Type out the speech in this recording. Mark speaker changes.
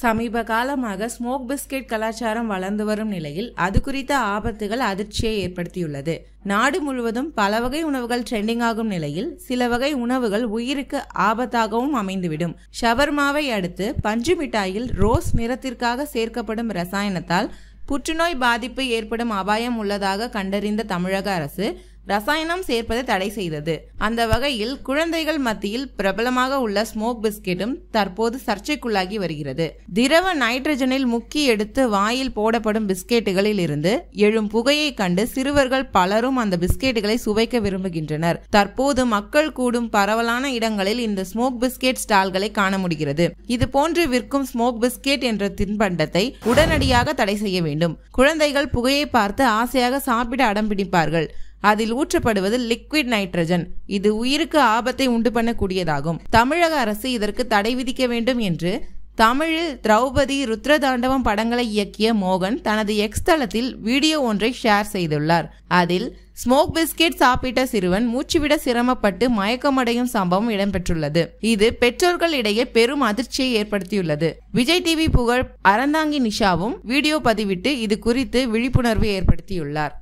Speaker 1: சமீப காலமாக smoke biscuit கலாச்சாரம் வளர்ந்து வரும் நிலையில் அது குறித்த ஆபத்துகள் அதிர்ச்சியை ஏற்படுத்தியுள்ளது. நாடு முழுவதும் பல வகை உணவுகள் ட்ரெண்டிங் ஆகும் நிலையில் சில வகை உணவுகள் உயிருக்கு ஆபத்தாகவும் அமைந்துவிடும். ஷவர்மாவை அடுத்து பஞ்சு மிட்டாயில் ரோஸ் நிறத்திற்காக சேர்க்கப்படும் ரசாயனத்தால் புற்றுநோய் பாதிப்பு ஏற்படும் அபாயம் உள்ளதாக கண்டறிந்த தமிழக அரசு ரசாயனம் சேர்ப்பதை தடை செய்தது. அந்த வகையில் குழந்தைகள் மத்தியில் பிரபலமாக உள்ள ஸ்மோக் பிஸ்கெட்டும் தற்போது சர்ச்சைக்குள்ளாகி வருகிறது. திரவ நைட்ரஜனில் முக்கி எடுத்து வாயில் போடப்படும் பிஸ்கெட்டுகளில் இருந்து எழும் புகையை கண்டு சிறுவர்கள் பலரும் அந்த பிஸ்கெட்டுகளை சுவைக்க விரும்புகின்றனர். தற்போது மக்கள் கூடும் பரவலான இடங்களில் இந்த ஸ்மோக் பிஸ்கெட் ஸ்டால்களை காண முடிகிறது. இது போன்று விற்கும் ஸ்மோக் பிஸ்கெட் என்ற தின்பண்டத்தை உடனடியாக தடை செய்ய வேண்டும். குழந்தைகள் புகையை பார்த்து ஆசையாக சாப்பிட அடம்பிடிப்பார்கள். அதில் ஊற்றப்படுவது லிக்விட் நைட்ரஜன். இது உயிருக்கு ஆபத்தை உண்டு பண்ணக்கூடியதாகும். தமிழக அரசு இதற்கு தடை விதிக்க வேண்டும் என்று தமிழில் திரௌபதி ருத்ரதாண்டவம் படங்களை இயக்கிய மோகன் தனது எக்ஸ் தளத்தில் வீடியோ ஒன்றை ஷேர் செய்துள்ளார். அதில் ஸ்மோக் பிஸ்கெட் சாப்பிட்ட சிறுவன் மூச்சுவிட சிரமப்பட்டு மயக்கமடையும் சம்பவம் இடம்பெற்றுள்ளது. இது பெற்றோர்கள் இடையே பெரும் அதிர்ச்சியை ஏற்படுத்தியுள்ளது. விஜய் டிவி புகழ் அறந்தாங்கி நிஷாவும் வீடியோ பதிவிட்டு இது குறித்து விழிப்புணர்வு ஏற்படுத்தியுள்ளார்.